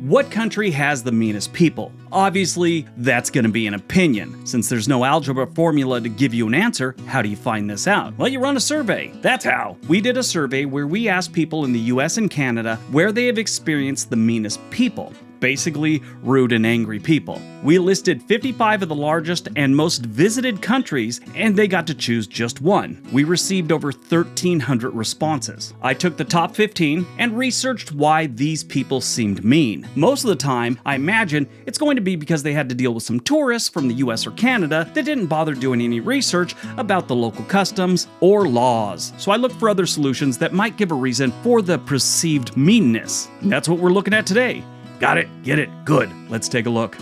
What country has the meanest people? Obviously, that's going to be an opinion. Since there's no algebra formula to give you an answer, how do you find this out? Well, you run a survey. That's how. We did a survey where we asked people in the US and Canada where they have experienced the meanest people. Basically, rude and angry people. We listed 55 of the largest and most visited countries, and they got to choose just one. We received over 1,300 responses. I took the top 15 and researched why these people seemed mean. Most of the time, I imagine it's going to be because they had to deal with some tourists from the US or Canada that didn't bother doing any research about the local customs or laws. So I looked for other solutions that might give a reason for the perceived meanness. That's what we're looking at today. Got it? Get it? Good. Let's take a look.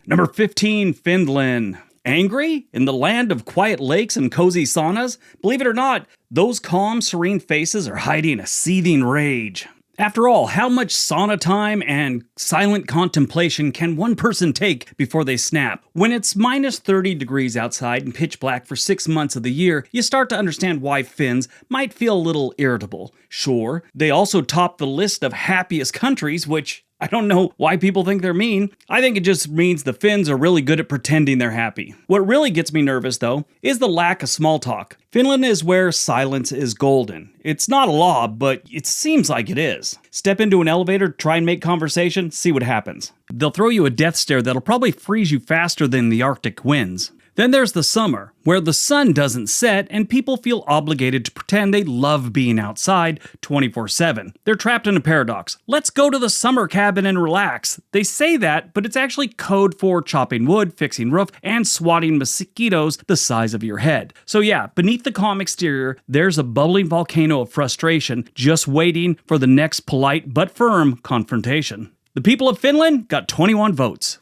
Number 15, Finland. Angry? In the land of quiet lakes and cozy saunas? Believe it or not, those calm, serene faces are hiding a seething rage. After all, how much sauna time and silent contemplation can one person take before they snap? When it's minus 30 degrees outside and pitch black for 6 months of the year, you start to understand why Finns might feel a little irritable. Sure, they also top the list of happiest countries, which I don't know why people think they're mean. I think it just means the Finns are really good at pretending they're happy. What really gets me nervous, though, is the lack of small talk. Finland is where silence is golden. It's not a law, but it seems like it is. Step into an elevator, try and make conversation, see what happens. They'll throw you a death stare that'll probably freeze you faster than the Arctic winds. Then there's the summer, where the sun doesn't set and people feel obligated to pretend they love being outside 24/7. They're trapped in a paradox. Let's go to the summer cabin and relax. They say that, but it's actually code for chopping wood, fixing roof, and swatting mosquitoes the size of your head. So yeah, beneath the calm exterior, there's a bubbling volcano of frustration just waiting for the next polite but firm confrontation. The people of Finland got 21 votes.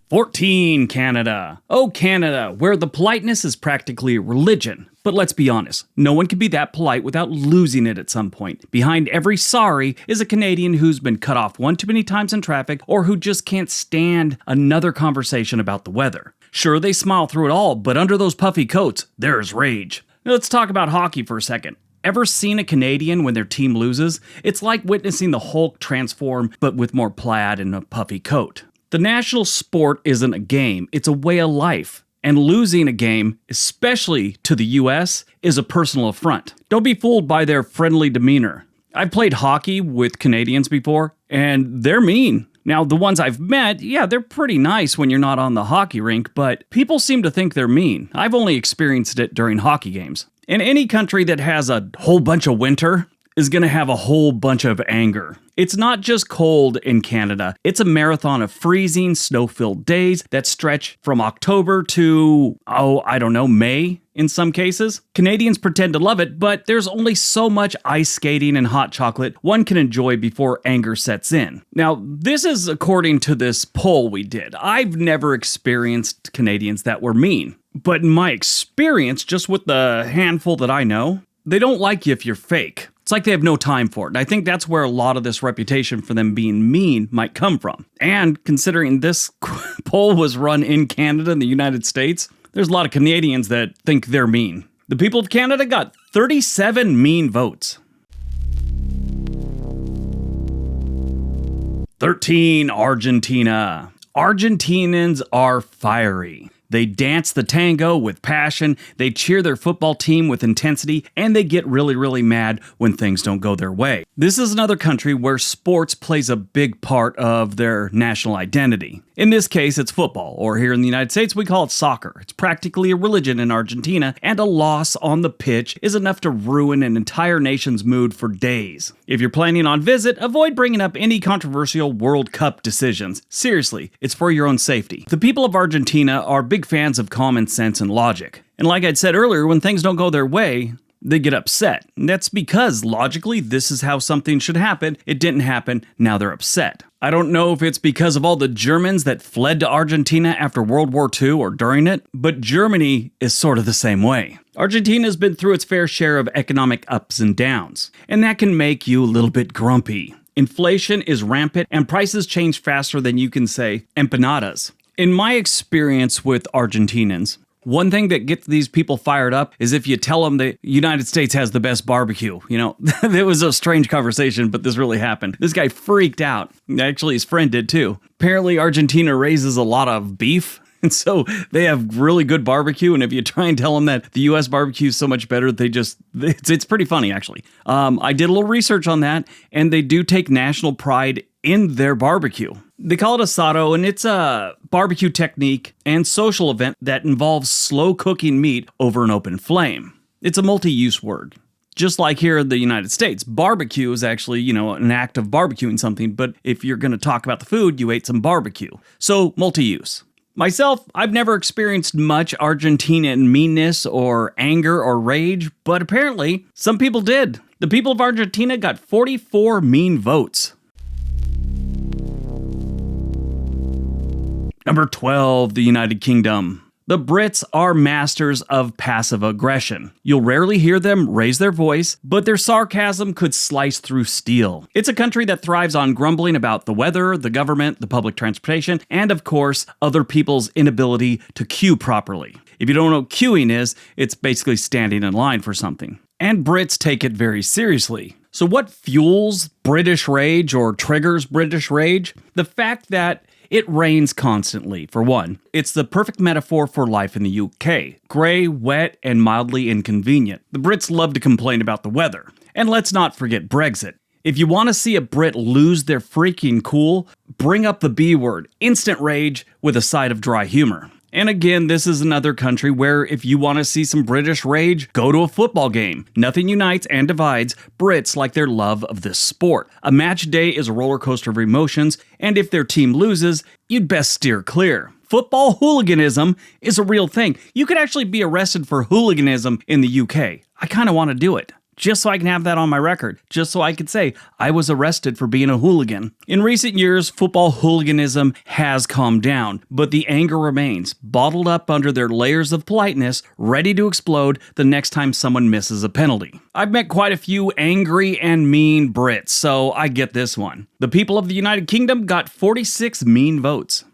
14, Canada. Oh, Canada, where the politeness is practically a religion. But let's be honest, no one can be that polite without losing it at some point. Behind every sorry is a Canadian who's been cut off one too many times in traffic or who just can't stand another conversation about the weather. Sure, they smile through it all, but under those puffy coats, there's rage. Now, let's talk about hockey for a second. Ever seen a Canadian when their team loses? It's like witnessing the Hulk transform, but with more plaid and a puffy coat. The national sport isn't a game, it's a way of life. And losing a game, especially to the US, is a personal affront. Don't be fooled by their friendly demeanor. I've played hockey with Canadians before, and they're mean. Now, the ones I've met, yeah, they're pretty nice when you're not on the hockey rink, but people seem to think they're mean. I've only experienced it during hockey games. In any country that has a whole bunch of winter is going to have a whole bunch of anger. It's not just cold in Canada. It's a marathon of freezing, snow-filled days that stretch from October to, May in some cases. Canadians pretend to love it, but there's only so much ice skating and hot chocolate one can enjoy before anger sets in. Now, this is according to this poll we did. I've never experienced Canadians that were mean. But in my experience, just with the handful that I know, they don't like you if you're fake. It's like they have no time for it. And I think that's where a lot of this reputation for them being mean might come from. And considering this poll was run in Canada and the United States, there's a lot of Canadians that think they're mean. The people of Canada got 37 mean votes. 13, Argentina. Argentinians are fiery. They dance the tango with passion, they cheer their football team with intensity, and they get really, really mad when things don't go their way. This is another country where sports plays a big part of their national identity. In this case, it's football, or here in the United States, we call it soccer. It's practically a religion in Argentina, and a loss on the pitch is enough to ruin an entire nation's mood for days. If you're planning on visit, avoid bringing up any controversial World Cup decisions. Seriously, it's for your own safety. The people of Argentina are big fans of common sense and logic. And like I'd said earlier, when things don't go their way, they get upset. And that's because, logically, this is how something should happen. It didn't happen, now they're upset. I don't know if it's because of all the Germans that fled to Argentina after World War II or during it, but Germany is sort of the same way. Argentina's been through its fair share of economic ups and downs, and that can make you a little bit grumpy. Inflation is rampant, and prices change faster than you can say empanadas. In my experience with Argentinians, One thing that gets these people fired up is if you tell them the United States has the best barbecue. You know, it was a strange conversation, but this really happened. This guy freaked out. Actually, his friend did too. Apparently, Argentina raises a lot of beef. And so they have really good barbecue. And if you try and tell them that the U.S. barbecue is so much better, it's pretty funny, actually. I did a little research on that, and they do take national pride in their barbecue. They call it asado, and it's a barbecue technique and social event that involves slow cooking meat over an open flame. It's a multi-use word. Just like here in the United States, barbecue is actually, an act of barbecuing something, but if you're going to talk about the food, you ate some barbecue. So, multi-use. Myself, I've never experienced much Argentinian meanness or anger or rage, but apparently some people did. The people of Argentina got 44 mean votes. Number 12, the United Kingdom. The Brits are masters of passive aggression. You'll rarely hear them raise their voice, but their sarcasm could slice through steel. It's a country that thrives on grumbling about the weather, the government, the public transportation, and of course, other people's inability to queue properly. If you don't know what queuing is, it's basically standing in line for something. And Brits take it very seriously. So what fuels British rage or triggers British rage? The fact that it rains constantly, for one. It's the perfect metaphor for life in the UK. Grey, wet, and mildly inconvenient. The Brits love to complain about the weather. And let's not forget Brexit. If you want to see a Brit lose their freaking cool, bring up the B word, instant rage, with a side of dry humor. And again, this is another country where if you want to see some British rage, go to a football game. Nothing unites and divides Brits like their love of this sport. A match day is a roller coaster of emotions, and if their team loses, you'd best steer clear. Football hooliganism is a real thing. You could actually be arrested for hooliganism in the UK. I kind of want to do it. Just so I can have that on my record, just so I could say I was arrested for being a hooligan. In recent years, football hooliganism has calmed down, but the anger remains, bottled up under their layers of politeness, ready to explode the next time someone misses a penalty. I've met quite a few angry and mean Brits, so I get this one. The people of the United Kingdom got 46 mean votes.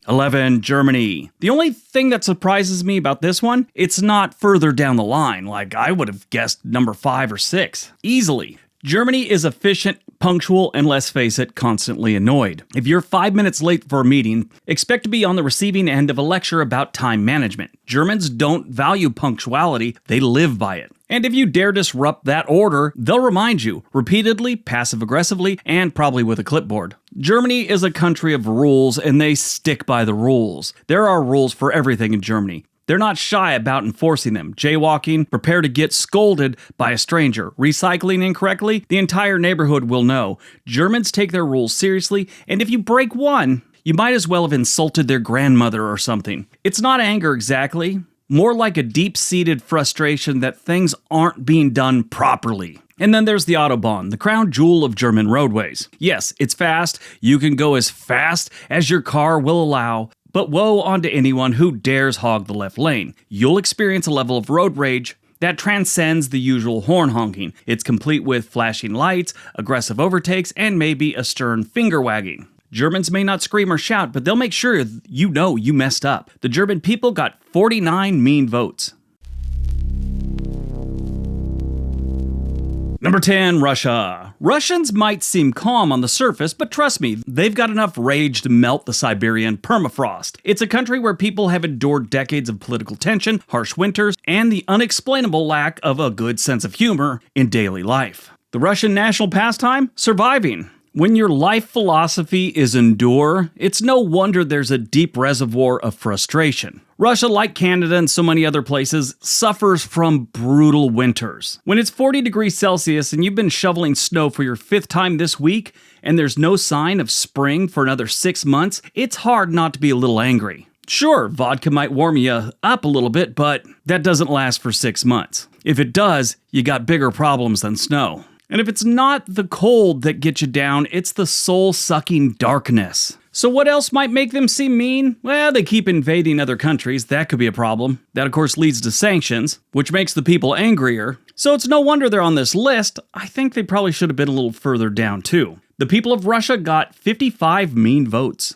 11. Germany. The only thing that surprises me about this one, it's not further down the line, like I would have guessed number 5 or 6. Easily. Germany is efficient, punctual, and let's face it, constantly annoyed. If you're 5 minutes late for a meeting, expect to be on the receiving end of a lecture about time management. Germans don't value punctuality, they live by it. And if you dare disrupt that order, they'll remind you, repeatedly, passive-aggressively, and probably with a clipboard. Germany is a country of rules, and they stick by the rules. There are rules for everything in Germany. They're not shy about enforcing them. Jaywalking, prepare to get scolded by a stranger. Recycling incorrectly, the entire neighborhood will know. Germans take their rules seriously, and if you break one, you might as well have insulted their grandmother or something. It's not anger exactly. More like a deep-seated frustration that things aren't being done properly. And then there's the Autobahn, the crown jewel of German roadways. Yes, it's fast. You can go as fast as your car will allow. But woe unto anyone who dares hog the left lane. You'll experience a level of road rage that transcends the usual horn honking. It's complete with flashing lights, aggressive overtakes, and maybe a stern finger wagging. Germans may not scream or shout, but they'll make sure you know you messed up. The German people got 49 mean votes. Number 10, Russia. Russians might seem calm on the surface, but trust me, they've got enough rage to melt the Siberian permafrost. It's a country where people have endured decades of political tension, harsh winters, and the unexplainable lack of a good sense of humor in daily life. The Russian national pastime? Surviving. When your life philosophy is endure, it's no wonder there's a deep reservoir of frustration. Russia, like Canada and so many other places, suffers from brutal winters. When it's 40 degrees Celsius and you've been shoveling snow for your 5th time this week, and there's no sign of spring for another 6 months, it's hard not to be a little angry. Sure, vodka might warm you up a little bit, but that doesn't last for 6 months. If it does, you got bigger problems than snow. And if it's not the cold that gets you down, it's the soul-sucking darkness. So what else might make them seem mean? Well, they keep invading other countries. That could be a problem. That, of course, leads to sanctions, which makes the people angrier. So it's no wonder they're on this list. I think they probably should have been a little further down, too. The people of Russia got 55 mean votes.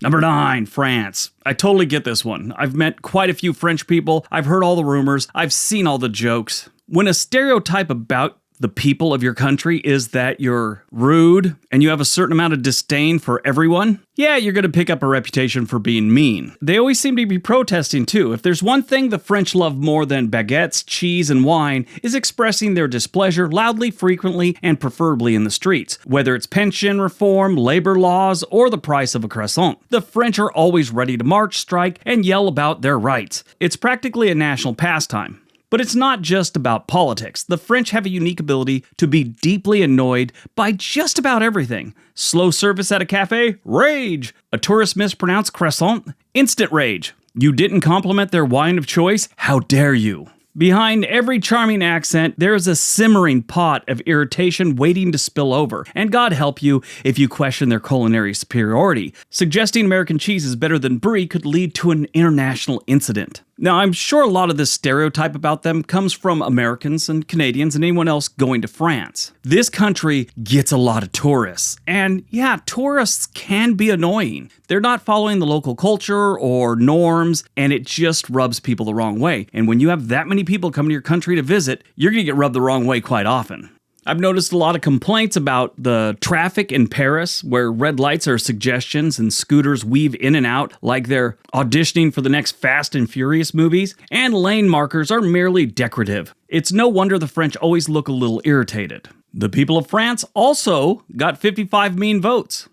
Number 9, France. I totally get this one. I've met quite a few French people. I've heard all the rumors. I've seen all the jokes. When a stereotype about the people of your country is that you're rude and you have a certain amount of disdain for everyone, yeah, you're going to pick up a reputation for being mean. They always seem to be protesting too. If there's one thing the French love more than baguettes, cheese, and wine, is expressing their displeasure loudly, frequently, and preferably in the streets. Whether it's pension reform, labor laws, or the price of a croissant, the French are always ready to march, strike, and yell about their rights. It's practically a national pastime. But it's not just about politics. The French have a unique ability to be deeply annoyed by just about everything. Slow service at a cafe? Rage! A tourist mispronounced croissant? Instant rage. You didn't compliment their wine of choice? How dare you! Behind every charming accent, there is a simmering pot of irritation waiting to spill over, and God help you if you question their culinary superiority. Suggesting American cheese is better than Brie could lead to an international incident. Now, I'm sure a lot of this stereotype about them comes from Americans and Canadians and anyone else going to France. This country gets a lot of tourists, and yeah, tourists can be annoying. They're not following the local culture or norms, and it just rubs people the wrong way. And when you have that many people come to your country to visit, you're going to get rubbed the wrong way quite often. I've noticed a lot of complaints about the traffic in Paris, where red lights are suggestions and scooters weave in and out like they're auditioning for the next Fast and Furious movies, and lane markers are merely decorative. It's no wonder the French always look a little irritated. The people of France also got 55 mean votes.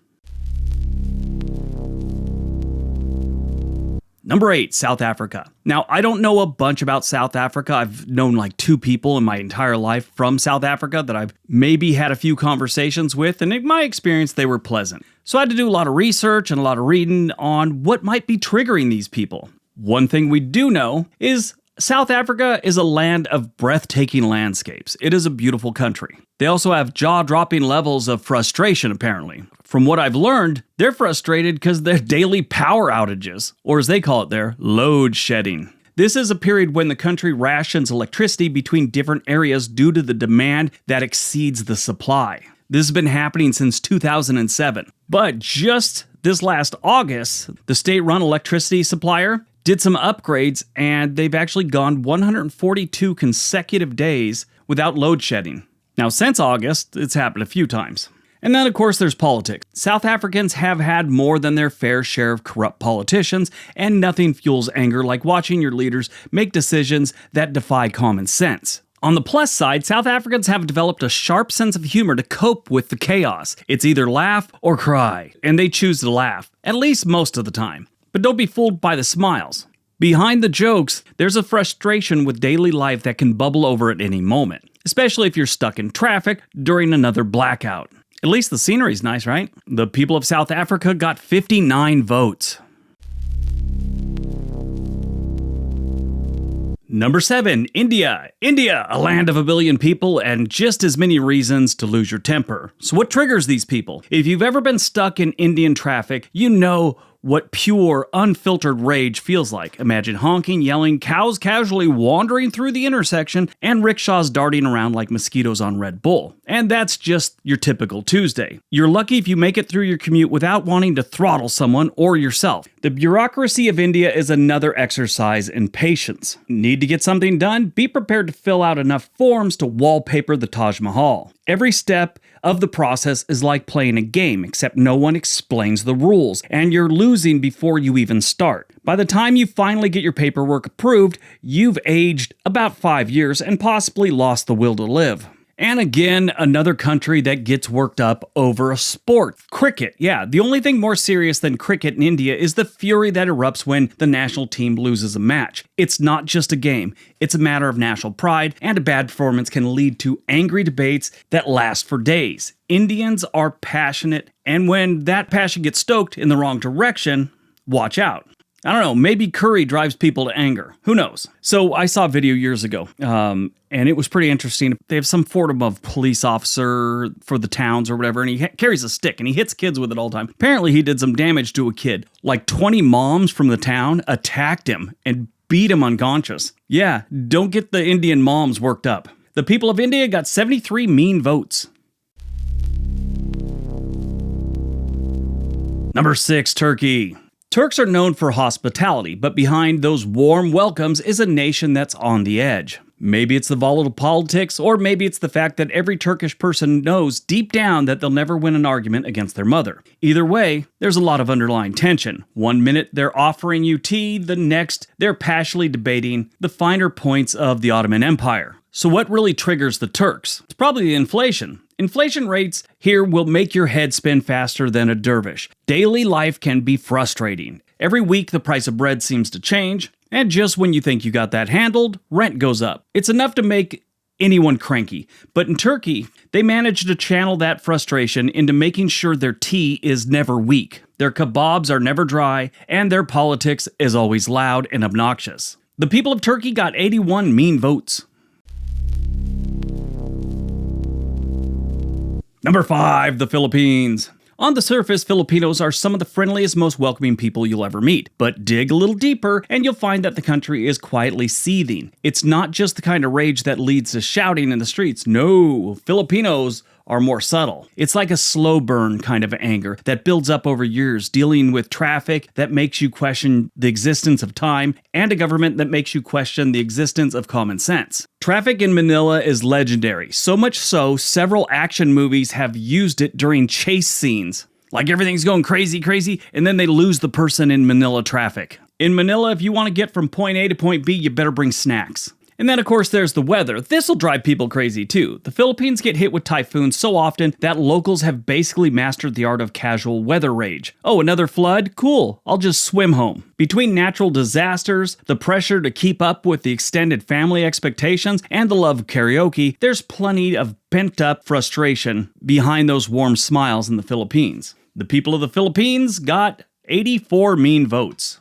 Number 8, South Africa. Now, I don't know a bunch about South Africa. I've known like 2 people in my entire life from South Africa that I've maybe had a few conversations with, and in my experience, they were pleasant. So I had to do a lot of research and a lot of reading on what might be triggering these people. One thing we do know is South Africa is a land of breathtaking landscapes. It is a beautiful country. They also have jaw-dropping levels of frustration, apparently. From what I've learned, they're frustrated because of their daily power outages, or as they call it there, load shedding. This is a period when the country rations electricity between different areas due to the demand that exceeds the supply. This has been happening since 2007. But just this last August, the state-run electricity supplier did some upgrades, and they've actually gone 142 consecutive days without load shedding. Now, since August, it's happened a few times. And then, of course, there's politics. South Africans have had more than their fair share of corrupt politicians, and nothing fuels anger like watching your leaders make decisions that defy common sense. On the plus side, South Africans have developed a sharp sense of humor to cope with the chaos. It's either laugh or cry, and they choose to laugh, at least most of the time. But don't be fooled by the smiles. Behind the jokes, there's a frustration with daily life that can bubble over at any moment, especially if you're stuck in traffic during another blackout. At least the scenery's nice, right? The people of South Africa got 59 votes. Number 7, India. India, a land of a billion people and just as many reasons to lose your temper. So what triggers these people? If you've ever been stuck in Indian traffic, you know what pure, unfiltered rage feels like. Imagine honking, yelling, cows casually wandering through the intersection, and rickshaws darting around like mosquitoes on Red Bull. And that's just your typical Tuesday. You're lucky if you make it through your commute without wanting to throttle someone or yourself. The bureaucracy of India is another exercise in patience. Need to get something done? Be prepared to fill out enough forms to wallpaper the Taj Mahal. Every step of the process is like playing a game, except no one explains the rules, and you're losing before you even start. By the time you finally get your paperwork approved, you've aged about 5 years and possibly lost the will to live. And again, another country that gets worked up over a sport. Cricket. Yeah, the only thing more serious than cricket in India is the fury that erupts when the national team loses a match. It's not just a game. It's a matter of national pride, and a bad performance can lead to angry debates that last for days. Indians are passionate, and when that passion gets stoked in the wrong direction, watch out. I don't know, maybe curry drives people to anger. Who knows? So I saw a video years ago, and it was pretty interesting. They have some form of police officer for the towns or whatever, and he carries a stick, and he hits kids with it all the time. Apparently, he did some damage to a kid. Like 20 moms from the town attacked him and beat him unconscious. Yeah, don't get the Indian moms worked up. The people of India got 73 mean votes. Number 6, Turkey. Turks are known for hospitality, but behind those warm welcomes is a nation that's on the edge. Maybe it's the volatile politics, or maybe it's the fact that every Turkish person knows deep down that they'll never win an argument against their mother. Either way, there's a lot of underlying tension. One minute they're offering you tea, the next they're passionately debating the finer points of the Ottoman Empire. So what really triggers the Turks? It's probably the inflation. Inflation rates here will make your head spin faster than a dervish. Daily life can be frustrating. Every week the price of bread seems to change, and just when you think you got that handled, rent goes up. It's enough to make anyone cranky. But in Turkey, they manage to channel that frustration into making sure their tea is never weak, their kebabs are never dry, and their politics is always loud and obnoxious. The people of Turkey got 81 mean votes. Number 5, the Philippines. On the surface, Filipinos are some of the friendliest, most welcoming people you'll ever meet. But dig a little deeper, and you'll find that the country is quietly seething. It's not just the kind of rage that leads to shouting in the streets. No, Filipinos are more subtle. It's like a slow burn kind of anger that builds up over years, dealing with traffic that makes you question the existence of time, and a government that makes you question the existence of common sense. Traffic in Manila is legendary, so much so several action movies have used it during chase scenes. Like everything's going crazy, and then they lose the person in Manila traffic. In Manila, if you want to get from point A to point B, you better bring snacks. And then, of course, there's the weather. This'll drive people crazy, too. The Philippines get hit with typhoons so often that locals have basically mastered the art of casual weather rage. Oh, another flood? Cool. I'll just swim home. Between natural disasters, the pressure to keep up with the extended family expectations, and the love of karaoke, there's plenty of pent-up frustration behind those warm smiles in the Philippines. The people of the Philippines got 84 mean votes.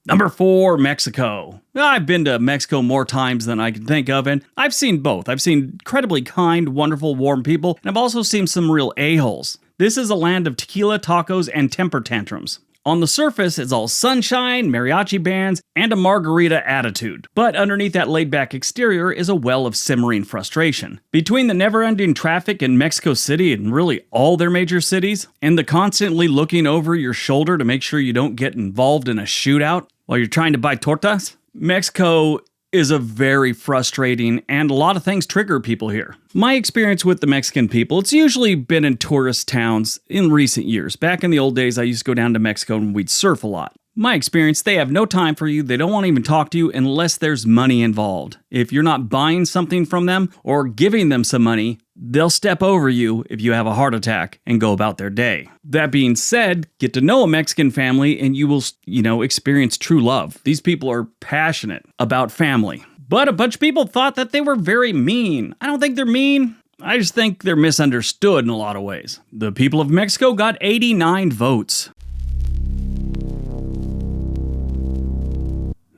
Number 4, Mexico. I've been to Mexico more times than I can think of, and I've seen both. I've seen incredibly kind, wonderful, warm people, and I've also seen some real a-holes. This is a land of tequila, tacos, and temper tantrums. On the surface, it's all sunshine, mariachi bands, and a margarita attitude. But underneath that laid-back exterior is a well of simmering frustration. Between the never-ending traffic in Mexico City and really all their major cities, and the constantly looking over your shoulder to make sure you don't get involved in a shootout while you're trying to buy tortas, Mexico is a very frustrating, and a lot of things trigger people here. My experience with the Mexican people, it's usually been in tourist towns in recent years. Back in the old days, I used to go down to Mexico and we'd surf a lot. My experience, they have no time for you, they don't want to even talk to you unless there's money involved. If you're not buying something from them or giving them some money, they'll step over you if you have a heart attack and go about their day. That being said, get to know a Mexican family and you will, experience true love. These people are passionate about family. But a bunch of people thought that they were very mean. I don't think they're mean. I just think they're misunderstood in a lot of ways. The people of Mexico got 89 votes.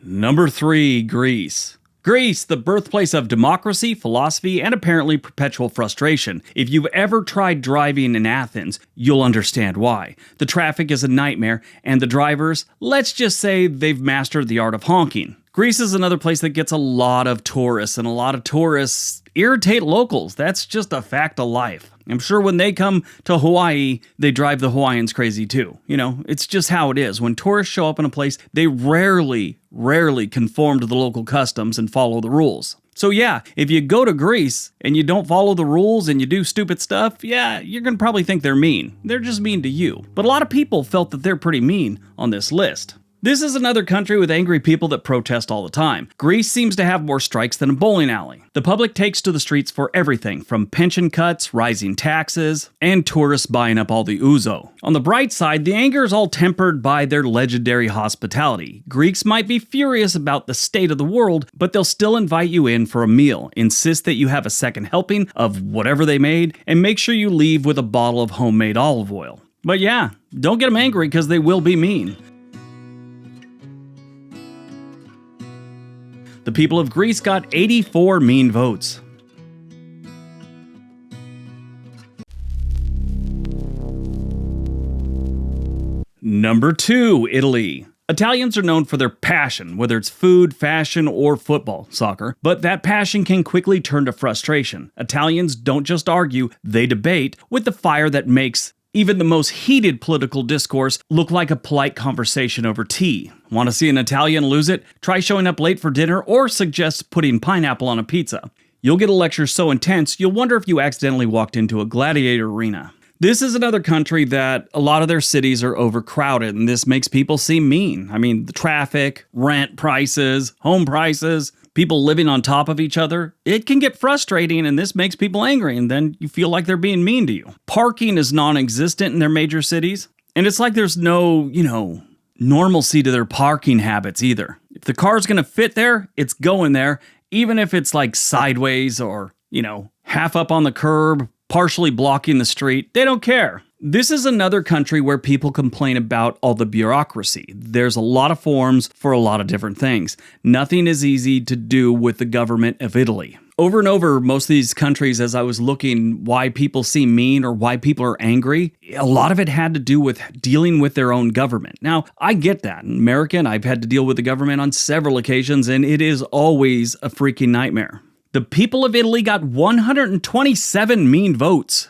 Number 3, Greece. Greece, the birthplace of democracy, philosophy, and apparently perpetual frustration. If you've ever tried driving in Athens, you'll understand why. The traffic is a nightmare, and the drivers, let's just say they've mastered the art of honking. Greece is another place that gets a lot of tourists, and a lot of tourists irritate locals. That's just a fact of life. I'm sure when they come to Hawaii, they drive the Hawaiians crazy too. It's just how it is. When tourists show up in a place, they rarely conform to the local customs and follow the rules. So yeah, if you go to Greece and you don't follow the rules and you do stupid stuff, yeah, you're going to probably think they're mean. They're just mean to you. But a lot of people felt that they're pretty mean on this list. This is another country with angry people that protest all the time. Greece seems to have more strikes than a bowling alley. The public takes to the streets for everything from pension cuts, rising taxes, and tourists buying up all the ouzo. On the bright side, the anger is all tempered by their legendary hospitality. Greeks might be furious about the state of the world, but they'll still invite you in for a meal, insist that you have a second helping of whatever they made, and make sure you leave with a bottle of homemade olive oil. But yeah, don't get them angry because they will be mean. The people of Greece got 84 mean votes. Number 2, Italy. Italians are known for their passion, whether it's food, fashion, or football, soccer, but that passion can quickly turn to frustration. Italians don't just argue, they debate with the fire that makes even the most heated political discourse look like a polite conversation over tea. Want to see an Italian lose it? Try showing up late for dinner or suggest putting pineapple on a pizza. You'll get a lecture so intense, you'll wonder if you accidentally walked into a gladiator arena. This is another country that a lot of their cities are overcrowded, and this makes people seem mean. I mean, the traffic, rent prices, home prices, people living on top of each other. It can get frustrating, and this makes people angry, and then you feel like they're being mean to you. Parking is non-existent in their major cities, and it's like there's no, normalcy to their parking habits either. If the car's gonna fit there, it's going there, even if it's like sideways or, half up on the curb, partially blocking the street. They don't care. This is another country where people complain about all the bureaucracy. There's a lot of forms for a lot of different things. Nothing is easy to do with the government of Italy. Over and over, most of these countries, as I was looking why people seem mean or why people are angry, a lot of it had to do with dealing with their own government. Now, I get that. American, I've had to deal with the government on several occasions, and it is always a freaking nightmare. The people of Italy got 127 mean votes.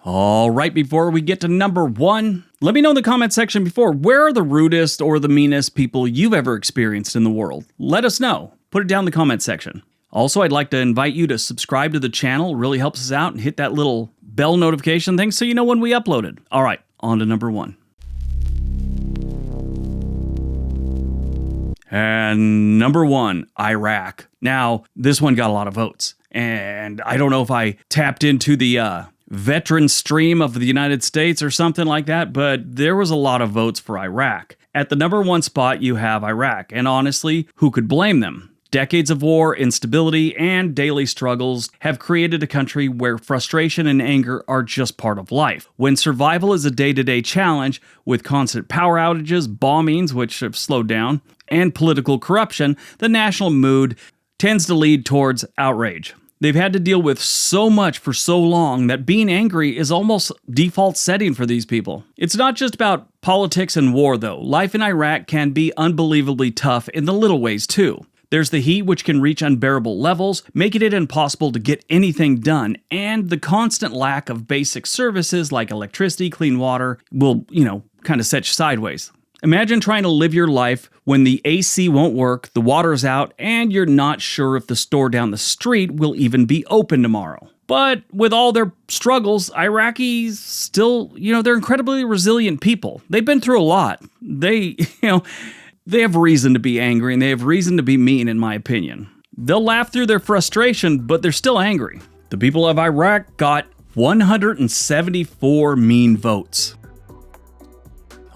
All right, before we get to number 1, let me know in the comment section where are the rudest or the meanest people you've ever experienced in the world? Let us know. Put it down in the comment section. Also, I'd like to invite you to subscribe to the channel. It really helps us out, and hit that little bell notification thing so you know when we uploaded. All right, on to number 1. And number 1, Iraq. Now, this one got a lot of votes, and I don't know if I tapped into the veteran stream of the United States or something like that, but there was a lot of votes for Iraq. At the number 1 spot, you have Iraq, and honestly, who could blame them? Decades of war, instability, and daily struggles have created a country where frustration and anger are just part of life. When survival is a day-to-day challenge, with constant power outages, bombings, which have slowed down, and political corruption, the national mood tends to lead towards outrage. They've had to deal with so much for so long that being angry is almost default setting for these people. It's not just about politics and war, though. Life in Iraq can be unbelievably tough in the little ways, too. There's the heat, which can reach unbearable levels, making it impossible to get anything done, and the constant lack of basic services like electricity, clean water will, kind of set you sideways. Imagine trying to live your life when the AC won't work, the water's out, and you're not sure if the store down the street will even be open tomorrow. But with all their struggles, Iraqis still, they're incredibly resilient people. They've been through a lot. They have reason to be angry, and they have reason to be mean, in my opinion. They'll laugh through their frustration, but they're still angry. The people of Iraq got 174 mean votes.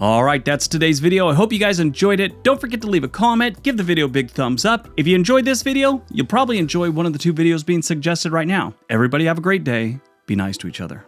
Alright, that's today's video. I hope you guys enjoyed it. Don't forget to leave a comment, give the video a big thumbs up. If you enjoyed this video, you'll probably enjoy one of the 2 videos being suggested right now. Everybody have a great day. Be nice to each other.